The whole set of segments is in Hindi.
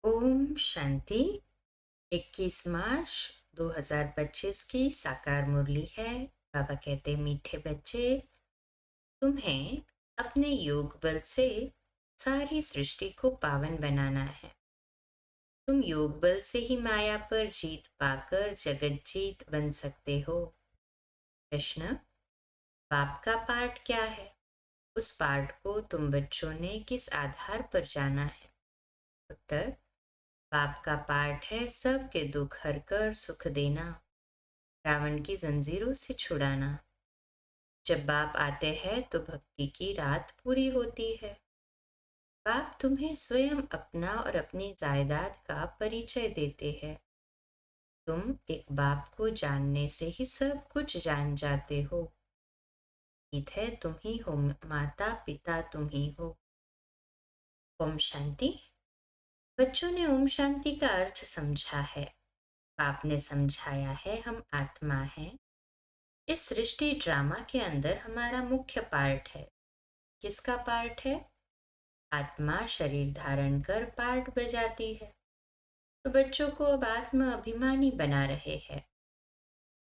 ओम शांति। 21 मार्च 2025 की साकार मुरली है। बाबा कहते मीठे बच्चे, तुम्हें अपने योग बल से सारी सृष्टि को पावन बनाना है। तुम योग बल से ही माया पर जीत पाकर जगत जीत बन सकते हो। प्रश्न, पाप का पाठ क्या है? उस पाठ को तुम बच्चों ने किस आधार पर जाना है? उत्तर, पाप का पाठ है सबके दुख हरकर सुख देना, रावण की जंजीरों से छुड़ाना। जब बाप आते हैं तो भक्ति की रात पूरी होती है। बाप तुम्हें स्वयं अपना और अपनी जायदाद का परिचय देते हैं। तुम एक बाप को जानने से ही सब कुछ जान जाते हो। गीत है तुम ही हो, माता पिता तुम ही हो। ओम शांति। बच्चों ने ओम शांति का अर्थ समझा है। बाप ने समझाया है हम आत्मा हैं। इस सृष्टि ड्रामा के अंदर हमारा मुख्य पार्ट है। किसका पार्ट है? आत्मा शरीर धारण कर पार्ट बजाती है। तो बच्चों को अब आत्म अभिमानी बना रहे हैं।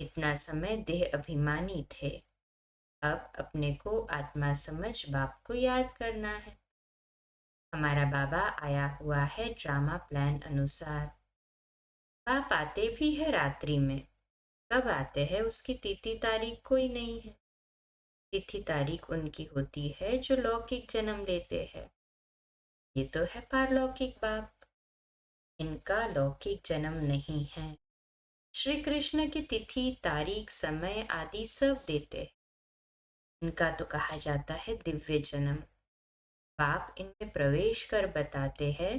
इतना समय देह अभिमानी थे, अब अपने को आत्मा समझ बाप को याद करना है। हमारा बाबा आया हुआ है ड्रामा प्लान अनुसार। बाप आते भी है रात्रि में। कब आते हैं उसकी तिथि तारीख कोई नहीं है। तिथि तारीख उनकी होती है जो लौकिक जन्म लेते हैं। ये तो है पारलौकिक बाप, इनका लौकिक जन्म नहीं है। श्री कृष्ण की तिथि तारीख समय आदि सब देते हैं। इनका तो कहा जाता है दिव्य जन्म। बाप इनमें प्रवेश कर बताते हैं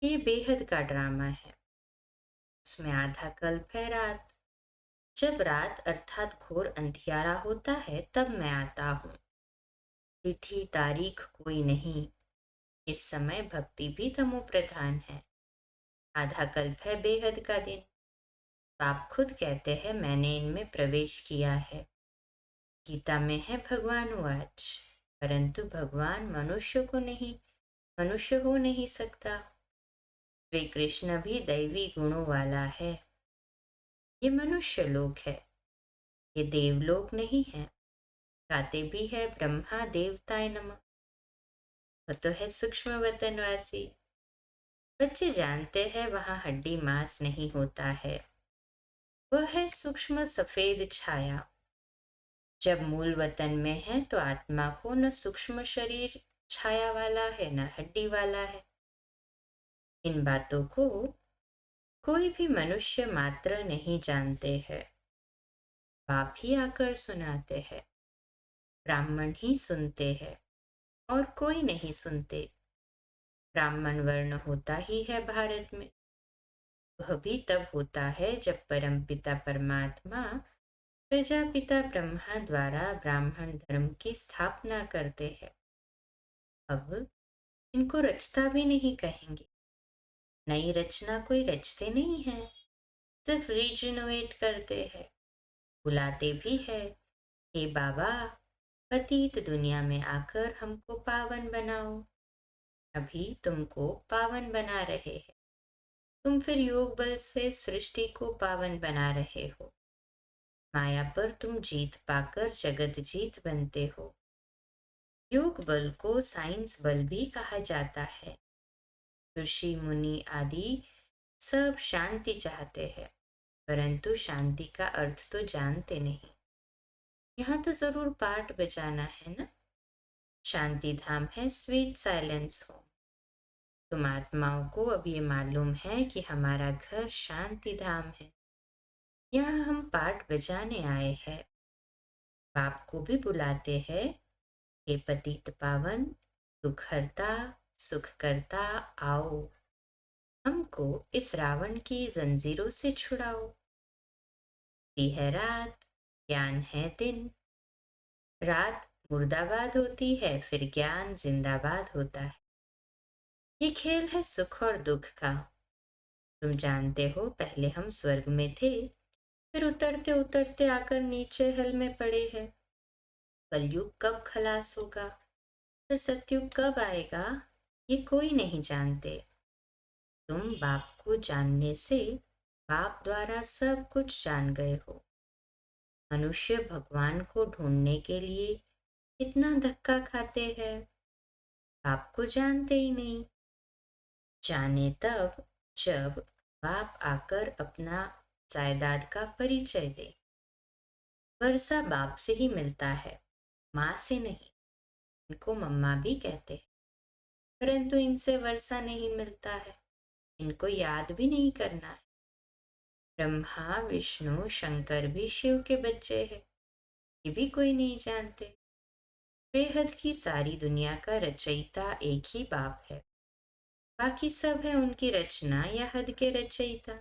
ये बेहद का ड्रामा है। उसमें आधा कल्प है रात। जब रात अर्थात घोर अंधियारा होता है तब मैं आता हूँ। तिथि तारीख कोई नहीं। इस समय भक्ति भी तमो प्रधान है। आधा कल्प है बेहद का दिन। आप खुद कहते हैं मैंने इनमें प्रवेश किया है। गीता में है भगवान वाच, परंतु भगवान मनुष्य हो नहीं सकता। श्री कृष्ण भी दैवी गुणों वाला है। ये मनुष्य लोक है, ये देवलोक नहीं है। गाते भी है ब्रह्मा देवताय नमः। वो तो है सूक्ष्म वतनवासी। बच्चे जानते हैं वहां हड्डी मांस नहीं होता है। वह है सूक्ष्म सफेद छाया। जब मूल वतन में है तो आत्मा को न सूक्ष्म शरीर छाया वाला है न हड्डी वाला है। इन बातों को कोई भी मनुष्य मात्र नहीं जानते हैं। बाप ही आकर सुनाते हैं। ब्राह्मण ही सुनते हैं और कोई नहीं सुनते। ब्राह्मण वर्ण होता ही है भारत में। वह भी तब होता है जब परमपिता परमात्मा प्रजापिता ब्रह्मा द्वारा ब्राह्मण धर्म की स्थापना करते हैं। अब इनको रचता भी नहीं कहेंगे। नई रचना कोई रचते नहीं है, सिर्फ रिजिनोवेट करते हैं। बुलाते भी है, हे बाबा पतित दुनिया में आकर हमको पावन बनाओ। अभी तुमको पावन बना रहे हैं। तुम फिर योग बल से सृष्टि को पावन बना रहे हो। माया पर तुम जीत पाकर जगत जीत बनते हो। योग बल को साइंस बल भी कहा जाता है। ऋषि मुनि आदि सब शांति चाहते हैं, परंतु शांति का अर्थ तो जानते नहीं। यहाँ तो जरूर पाठ बजाना है ना। शांति धाम है स्वीट साइलेंस हो। तुम आत्माओं को अब ये मालूम है कि हमारा घर शांति धाम है। यहाँ हम पाठ बजाने आए हैं। बाप को भी बुलाते हैं, हे पतित पावन दुख हरता सुख करता आओ। हमको इस रावण की जंजीरों से छुड़ाओ। दी है रात, ज्ञान है दिन। रात मुर्दाबाद होती है, फिर ज्ञान जिंदाबाद होता है। ये खेल है सुख और दुख का। तुम जानते हो पहले हम स्वर्ग में थे, फिर उतरते उतरते आकर नीचे हल में पड़े हैं। कलयुग कब खलास होगा, फिर सतयुग कब आएगा, ये कोई नहीं जानते। तुम बाप को जानने से बाप द्वारा सब कुछ जान गए हो। मनुष्य भगवान को ढूंढने के लिए कितना धक्का खाते हैं, बाप को जानते ही नहीं। जाने तब जब बाप आकर अपना जायदाद का परिचय दे। वर्षा बाप से ही मिलता है, माँ से नहीं। इनको मम्मा भी कहते हैं, परंतु इनसे वर्षा नहीं मिलता है। इनको याद भी नहीं करना है। ब्रह्मा विष्णु शंकर भी शिव के बच्चे हैं, ये भी कोई नहीं जानते। बेहद की सारी दुनिया का रचयिता एक ही बाप है, बाकी सब है उनकी रचना या हद के रचयिता।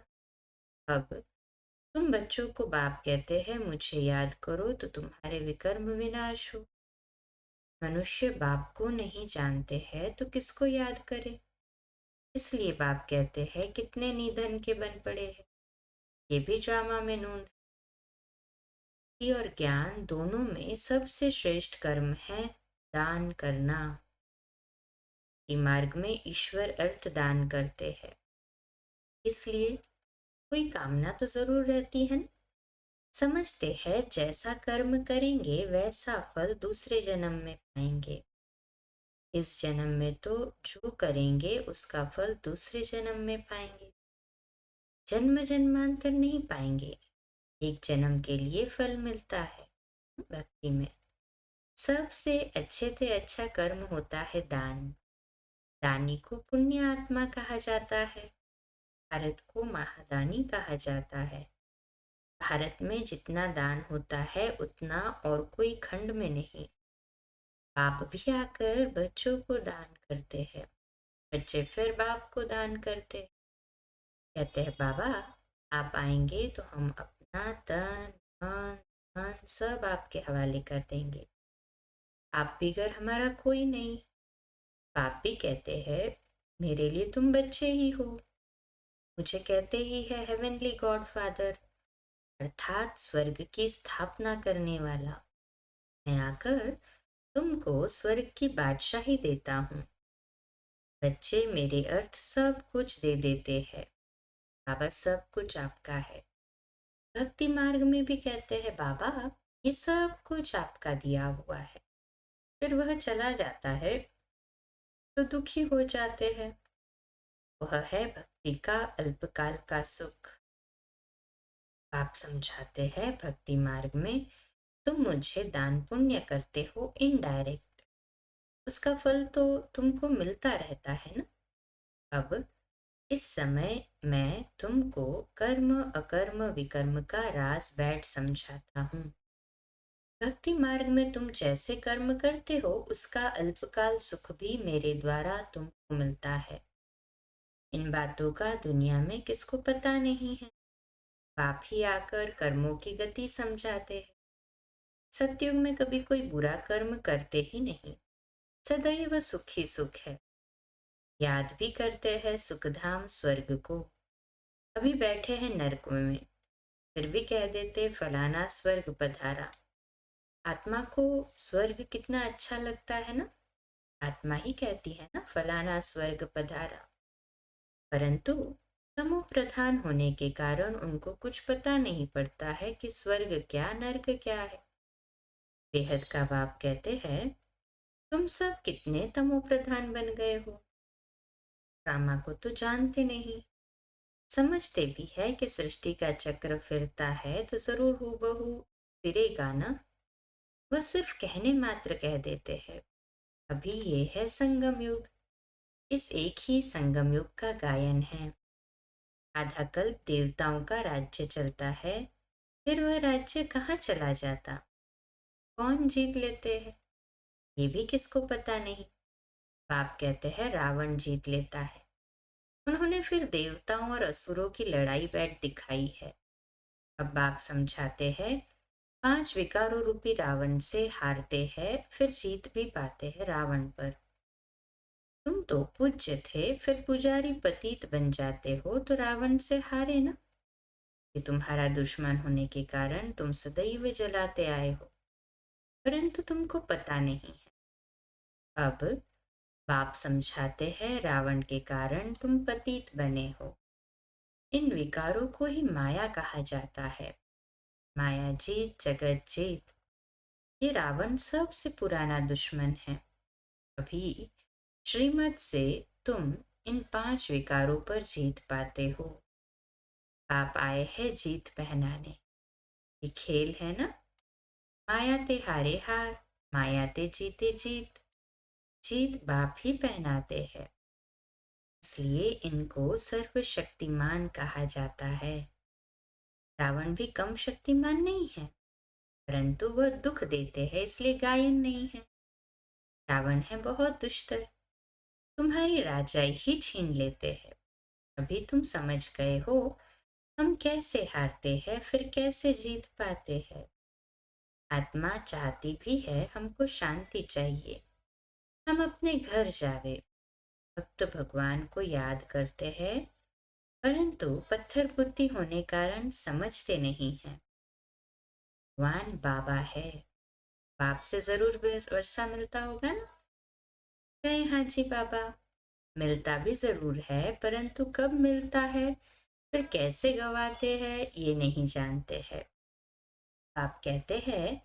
अब तुम बच्चों को बाप कहते हैं, मुझे याद करो तो तुम्हारे विकर्म विनाश हो। मनुष्य बाप को नहीं जानते हैं तो किसको याद करे। इसलिए बाप कहते हैं कितने निधन के बन पड़े हैं। ये भी ड्रामा में नोंद। भक्ति और ज्ञान दोनों में सबसे श्रेष्ठ कर्म है दान करना। भक्ति मार्ग में ईश्वर अर्थ दान करते हैं, इसलिए कोई कामना तो जरूर रहती है न? समझते हैं जैसा कर्म करेंगे वैसा फल दूसरे जन्म में पाएंगे। इस जन्म में तो जो करेंगे उसका फल दूसरे जन्म में पाएंगे। जन्म जन्मांतर नहीं पाएंगे, एक जन्म के लिए फल मिलता है। भक्ति में सबसे अच्छे से अच्छा कर्म होता है दान। दानी को पुण्य आत्मा कहा जाता है। भारत को महादानी कहा जाता है। भारत में जितना दान होता है उतना और कोई खंड में नहीं। बाप भी आकर बच्चों को दान करते हैं, बच्चे फिर बाप को दान करते, कहते हैं बाबा आप आएंगे तो हम अपना तन मन धन सब आपके हवाले कर देंगे, आप बिगर हमारा कोई नहीं। बाप भी कहते हैं मेरे लिए तुम बच्चे ही हो। मुझे कहते ही है हेवनली गॉड फादर, अर्थात स्वर्ग की स्थापना करने वाला। मैं आकर तुमको स्वर्ग की बादशाही देता हूँ। बच्चे मेरे अर्थ सब कुछ दे देते हैं, बाबा सब कुछ आपका है। भक्ति मार्ग में भी कहते हैं बाबा ये सब कुछ आपका दिया हुआ है। फिर वह चला जाता है तो दुखी हो जाते हैं। वह है भक्ति का अल्पकाल का सुख। आप समझाते हैं भक्ति मार्ग में तुम मुझे दान पुण्य करते हो इनडायरेक्ट, उसका फल तो तुमको मिलता रहता है ना। अब इस समय मैं तुमको कर्म अकर्म विकर्म का राज बैठ समझाता हूँ। भक्ति मार्ग में तुम जैसे कर्म करते हो उसका अल्पकाल सुख भी मेरे द्वारा तुमको मिलता है। इन बातों का दुनिया में किसको पता नहीं है। बाप ही आकर कर्मों की गति समझाते हैं। सतयुग में कभी कोई बुरा कर्म करते ही नहीं, सदैव सुख ही सुख है। याद भी करते हैं सुखधाम स्वर्ग को। अभी बैठे हैं नरक में, फिर भी कह देते फलाना स्वर्ग पधारा। आत्मा को स्वर्ग कितना अच्छा लगता है ना, आत्मा ही कहती है ना फलाना स्वर्ग पधारा। परंतु तमो प्रधान होने के कारण उनको कुछ पता नहीं पड़ता है कि स्वर्ग क्या नर्क क्या है। बेहद का बाप कहते हैं तुम सब कितने तमो प्रधान बन गए हो। रामा को तो जानते नहीं, समझते भी है कि सृष्टि का चक्र फिरता है तो जरूर हूबहू फिरेगा ना। वह सिर्फ कहने मात्र कह देते हैं। अभी ये है संगम युग, इस एक ही संगम युग का गायन है। आधा कल्प देवताओं का राज्य चलता है, फिर वह राज्य कहाँ चला जाता, कौन जीत लेते हैं, ये भी किसको पता नहीं। बाप कहते हैं रावण जीत लेता है। उन्होंने फिर देवताओं और असुरों की लड़ाई बैठ दिखाई है। अब बाप समझाते हैं 5 विकारों रूपी रावण से हारते हैं, फिर जीत भी पाते हैं रावण पर। तुम तो पूज्य थे, फिर पुजारी पतित बन जाते हो तो रावण से हारे ना। कि तुम्हारा दुश्मन होने के कारण तुम सदैव जलाते आए हो, परंतु तुमको पता नहीं है। अब बाप समझाते हैं रावण के कारण तुम पतित बने हो। इन विकारों को ही माया कहा जाता है। माया जीत जगत जीत, ये रावण सबसे पुराना दुश्मन है। अभी श्रीमत से तुम इन 5 विकारों पर जीत पाते हो। आप आए हैं जीत पहनाने। ये खेल है ना, माया ते हारे हार, माया ते जीते जीत। जीत बाप ही पहनाते हैं, इसलिए इनको सर्वशक्तिमान कहा जाता है। रावण भी कम शक्तिमान नहीं है, परंतु वह दुख देते हैं इसलिए गायन नहीं है। रावण है बहुत दुष्टर, तुम्हारी राजाई ही छीन लेते हैं। अभी तुम समझ गए हो हम कैसे हारते हैं फिर कैसे जीत पाते हैं। आत्मा चाहती भी है हमको शांति चाहिए, हम अपने घर जावे। भक्त भगवान को याद करते हैं, परंतु पत्थर बुद्धि होने कारण समझते नहीं हैं। भगवान बाबा है, बाप से जरूर वर्षा मिलता होगा ना। कहे हाँ जी बाबा, मिलता भी जरूर है, परंतु कब मिलता है फिर कैसे गवाते हैं ये नहीं जानते हैं। आप कहते हैं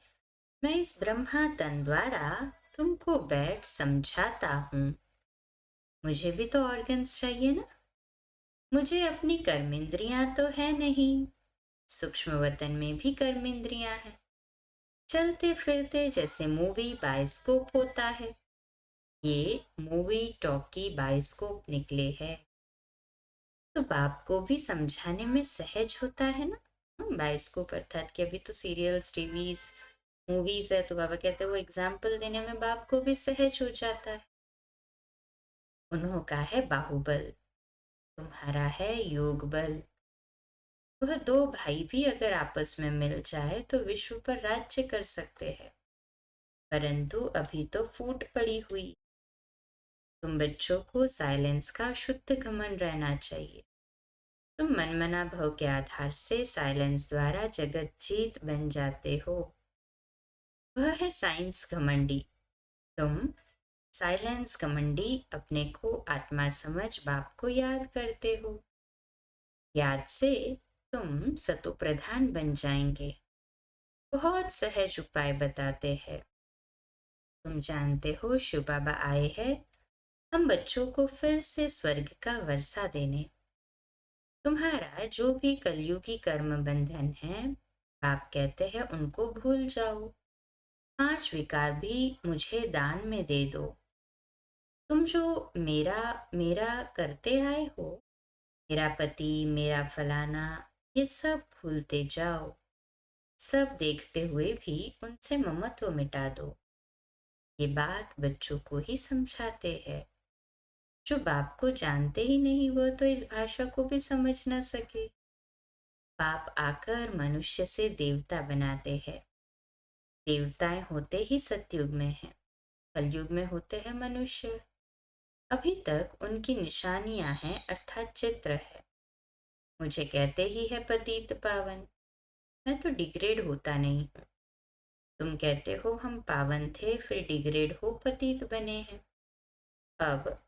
मैं इस ब्रह्मा तन द्वारा तुमको बैठ समझाता हूँ। मुझे भी तो ऑर्गन्स चाहिए ना, मुझे अपनी कर्मेंद्रियां तो है नहीं। सूक्ष्म वतन में भी कर्मेंद्रियां हैं, चलते फिरते जैसे मूवी बायोस्कोप होता है। ये मूवी टॉकी बायोस्कोप निकले हैं, तो बाप को भी समझाने में सहज होता है ना। बायोस्कोप अर्थात कि अभी तो सीरियल्स टीवीज मूवीज है, तो बाबा कहते हैं वो एग्जाम्पल देने में बाप को भी सहज हो जाता है। उन्हों का है बाहुबल, तुम्हारा है योग बल। वह 2 भाई भी अगर आपस में मिल जाए तो विश्व पर राज्य कर सकते हैं, परंतु अभी तो फूट पड़ी हुई। तुम बच्चों को साइलेंस का शुद्ध घमंड रहना चाहिए। तुम मनमना भव के आधार से साइलेंस द्वारा जगत जीत बन जाते हो। वह है साइंस घमंडी। तुम साइलेंस घमंडी अपने को आत्मा समझ बाप को याद करते हो। याद से तुम सतो प्रधान बन जाएंगे। बहुत सहज उपाय बताते हैं। तुम जानते हो शिव बाबा आए हैं हम बच्चों को फिर से स्वर्ग का वर्षा देने। तुम्हारा जो भी कलयुगी कर्म बंधन है, आप कहते हैं उनको भूल जाओ। 5 विकार भी मुझे दान में दे दो। तुम जो मेरा मेरा करते आए हो, मेरा पति मेरा फलाना, ये सब भूलते जाओ। सब देखते हुए भी उनसे ममत्व मिटा दो। ये बात बच्चों को ही समझाते हैं। जो बाप को जानते ही नहीं वह तो इस भाषा को भी समझ ना सके। बाप आकर मनुष्य से देवता बनाते हैं। देवताएं होते ही सतयुग में हैं, कलयुग में होते हैं मनुष्य। अभी तक उनकी निशानियां हैं अर्थात चित्र है। मुझे कहते ही है पतित पावन, मैं तो डिग्रेड होता नहीं हूँ। तुम कहते हो हम पावन थे फिर डिग्रेड हो पतित बने हैं। अब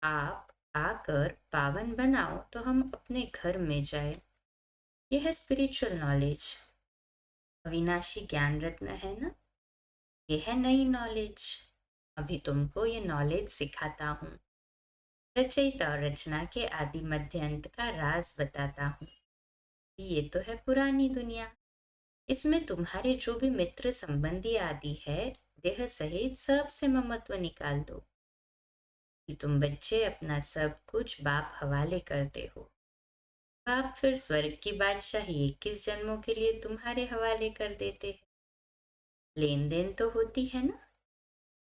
आप आकर पावन बनाओ तो हम अपने घर में जाए। यह है स्पिरिचुअल नॉलेज, अविनाशी ज्ञान रत्न है ना। यह है नई नॉलेज। अभी तुमको ये नॉलेज सिखाता हूँ। रचयिता और रचना के आदि मध्य अंत का राज बताता हूँ। ये तो है पुरानी दुनिया, इसमें तुम्हारे जो भी मित्र संबंधी आदि है, देह सहित सब से ममत्व निकाल दो कि तुम बच्चे अपना सब कुछ बाप हवाले करते हो। बाप फिर स्वर्ग की बादशाही 21 जन्मों के लिए तुम्हारे हवाले कर देते हैं। लेन देन तो होती है ना।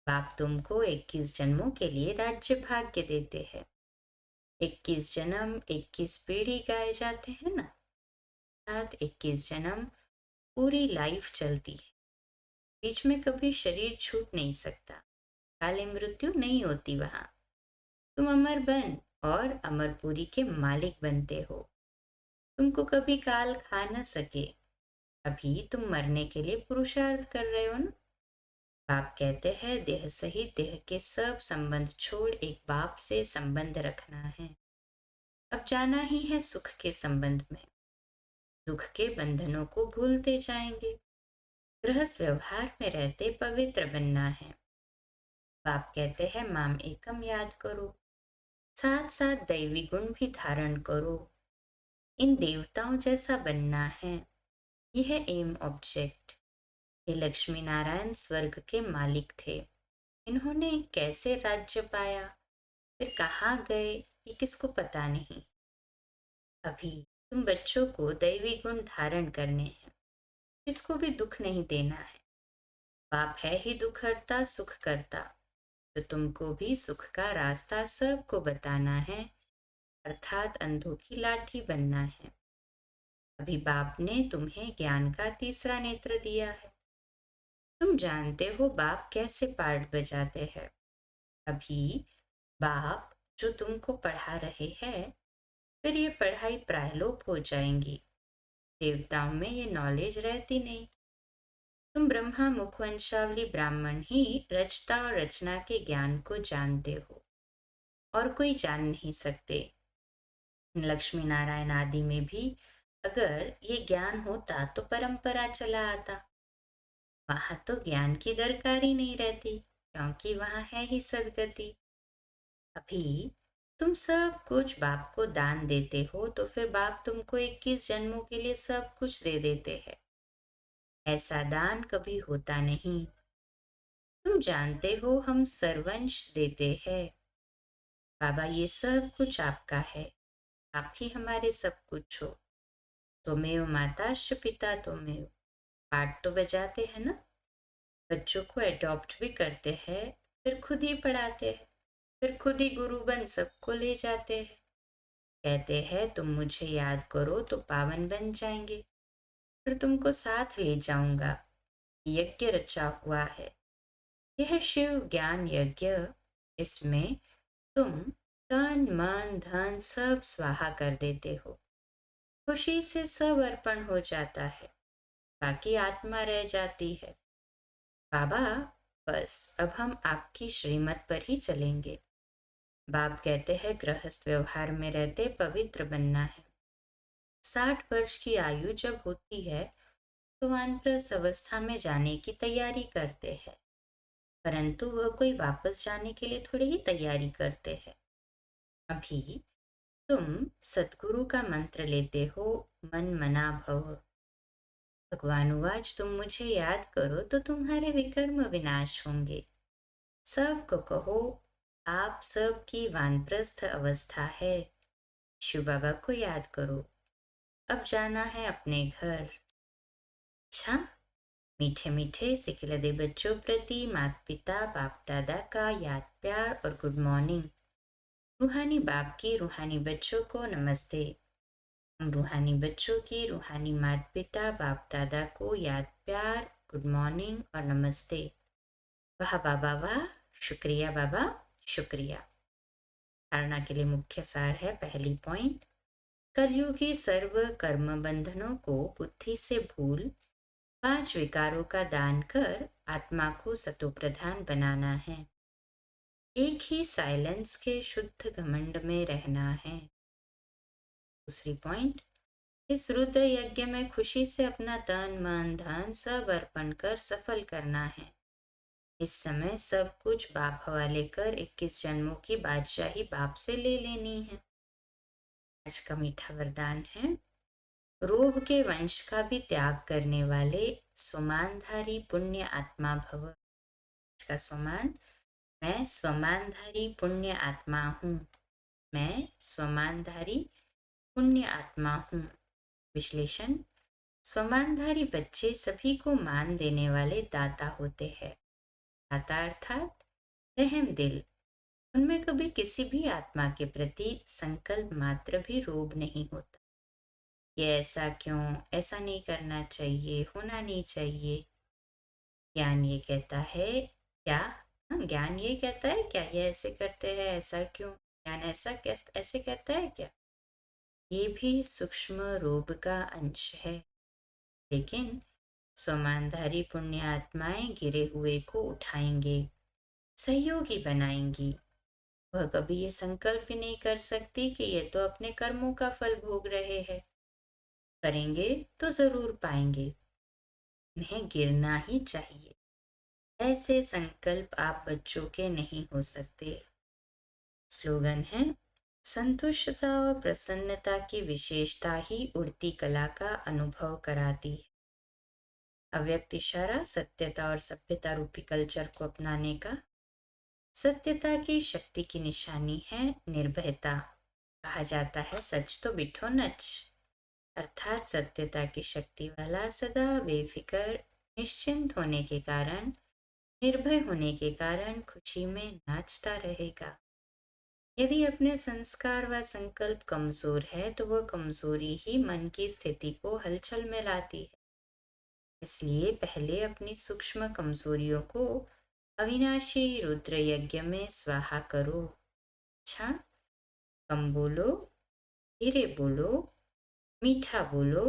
बाप तुमको 21 जन्मों के लिए राज्य भाग्य देते हैं। 21 जन्म 21 पीढ़ी गाए जाते हैं ना, साथ 21 जन्म पूरी लाइफ चलती है। बीच में कभी शरीर छूट नहीं सकता, काले मृत्यु नहीं होती वहां। तुम अमर बन और अमरपुरी के मालिक बनते हो। तुमको कभी काल खा न सके। अभी तुम मरने के लिए पुरुषार्थ कर रहे हो ना। बाप कहते हैं देह सहित देह के सब संबंध छोड़ एक बाप से संबंध रखना है। अब जाना ही है सुख के संबंध में। दुख के बंधनों को भूलते जाएंगे। गृहस्थ व्यवहार में रहते पवित्र बनना है। बाप कहते हैं माम एकम याद करो, साथ साथ दैवी गुण भी धारण करो। इन देवताओं जैसा बनना है। यह एम ऑब्जेक्ट। ये लक्ष्मी नारायण स्वर्ग के मालिक थे। इन्होंने कैसे राज्य पाया, फिर कहाँ गए, ये किसको पता नहीं। अभी तुम बच्चों को दैवी गुण धारण करने हैं। किसको भी दुख नहीं देना है। बाप है ही दुख हरता सुख करता, तो तुमको भी सुख का रास्ता सबको बताना है, अर्थात अंधों की लाठी बनना है। अभी बाप ने तुम्हें ज्ञान का तीसरा नेत्र दिया है। तुम जानते हो बाप कैसे पार्ट बजाते हैं। अभी बाप जो तुमको पढ़ा रहे हैं, फिर ये पढ़ाई प्रायलोप हो जाएंगी। देवताओं में ये नॉलेज रहती नहीं। तुम ब्रह्मा मुखवंशावली ब्राह्मण ही रचता और रचना के ज्ञान को जानते हो, और कोई जान नहीं सकते। लक्ष्मी नारायण आदि में भी अगर ये ज्ञान होता तो परंपरा चला आता। वहां तो ज्ञान की दरकार ही नहीं रहती, क्योंकि वहां है ही सदगति। अभी तुम सब कुछ बाप को दान देते हो, तो फिर बाप तुमको 21 जन्मों के लिए सब कुछ दे देते हैं। ऐसा दान कभी होता नहीं। तुम जानते हो हम सर्वंश देते हैं। बाबा ये सब कुछ आपका है, आप ही हमारे सब कुछ हो। तुमेव माताश्च पिता तुमेव। पाठ तो बजाते हैं ना। बच्चों को अडॉप्ट भी करते हैं, फिर खुद ही पढ़ाते हैं, फिर खुद ही गुरु बन सबको ले जाते हैं। कहते हैं तुम मुझे याद करो तो पावन बन जाएंगे, फिर तुमको साथ ले जाऊंगा। यज्ञ रचा हुआ है, यह शिव ज्ञान यज्ञ। इसमें तुम तन मन धन सब स्वाहा कर देते हो। खुशी से सब अर्पण हो जाता है, बाकी आत्मा रह जाती है। बाबा बस अब हम आपकी श्रीमत पर ही चलेंगे। बाप कहते हैं गृहस्थ व्यवहार में रहते पवित्र बनना है। 60 वर्ष की आयु जब होती है तो वानप्रस्थ अवस्था में जाने की तैयारी करते हैं, परंतु वह कोई वापस जाने के लिए थोड़ी ही तैयारी करते हैं। अभी तुम सतगुरु का मंत्र लेते हो, मन मना भव। भगवानुवाच तुम मुझे याद करो तो तुम्हारे विकर्म विनाश होंगे। सबको कहो आप सब की वानप्रस्थ अवस्था है। शिव बाबा को याद करो। अब जाना है अपने घर। अच्छा, मीठे मीठे सिखलदे बच्चों प्रति माता पिता बाप दादा का याद प्यार और गुड मॉर्निंग। रूहानी बाप की रूहानी बच्चों को नमस्ते। हम रूहानी बच्चों की रूहानी माता पिता बाप दादा को याद प्यार गुड मॉर्निंग और नमस्ते। वाह बाबा वाह, शुक्रिया बाबा शुक्रिया। धारणा के लिए मुख्य सार है। पहली पॉइंट, कलयुगी सर्व कर्म बंधनों को बुद्धि से भूल 5 विकारों का दान कर आत्मा को सतोप्रधान बनाना है। एक ही साइलेंस के शुद्ध घमंड में रहना है। दूसरी पॉइंट, इस रुद्र यज्ञ में खुशी से अपना तन मन धन सब अर्पण कर सफल करना है। इस समय सब कुछ बाप हवाले कर 21 जन्मों की बादशाही बाप से ले लेनी है। आज का मीठा वरदान है, रोह के वंश का भी त्याग करने वाले स्वमानधारी पुण्य आत्मा भव। आज का स्वमान, मैं स्वमानधारी पुण्य आत्मा हूँ। मैं स्वमानधारी पुण्य आत्मा हूँ। विश्लेषण, स्वमानधारी बच्चे सभी को मान देने वाले दाता होते हैं। दाता अर्थात रहम दिल। उनमें कभी किसी भी आत्मा के प्रति संकल्प मात्र भी रोब नहीं होता। ये ऐसा क्यों, ऐसा नहीं करना चाहिए, होना नहीं चाहिए। ज्ञान ये कहता है क्या, ज्ञान ये कहता है क्या ये ऐसे करते हैं, ऐसा क्यों, ज्ञान ऐसे कहता है क्या। ये भी सूक्ष्म रोब का अंश है, लेकिन स्वमानधारी पुण्य आत्माएं गिरे हुए को उठाएंगे, सहयोगी बनाएंगी। वह कभी ये संकल्प भी नहीं कर सकती कि ये तो अपने कर्मों का फल भोग रहे हैं, करेंगे तो जरूर पाएंगे, इन्हें गिरना ही चाहिए। ऐसे संकल्प आप बच्चों के नहीं हो सकते। स्लोगन है, संतुष्टता और प्रसन्नता की विशेषता ही उड़ती कला का अनुभव कराती है। अव्यक्त इशारा सत्यता और सभ्यता रूपी कल्चर को अपनाने का। सत्यता की शक्ति की निशानी है निर्भयता। कहा जाता है सच तो बिठो नच, अर्थात सत्यता की शक्ति वाला सदा बेफिक्र निश्चिंत होने के कारण, निर्भय होने के कारण खुशी में नाचता रहेगा। यदि अपने संस्कार व संकल्प कमजोर है तो वह कमजोरी ही मन की स्थिति को हलचल में लाती है। इसलिए पहले अपनी सूक्ष्म कमजोरियों को अविनाशी रुद्र यज्ञ में स्वाहा करो। अच्छा, कम बोलो, धीरे बोलो, मीठा बोलो,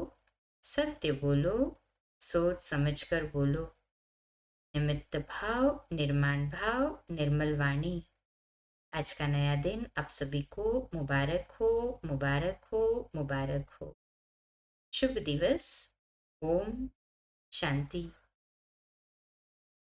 सत्य बोलो, सोच समझकर बोलो। निमित्त भाव, निर्माण भाव, निर्मल वाणी। आज का नया दिन आप सभी को मुबारक हो, मुबारक हो, मुबारक हो। शुभ दिवस। ओम शांति।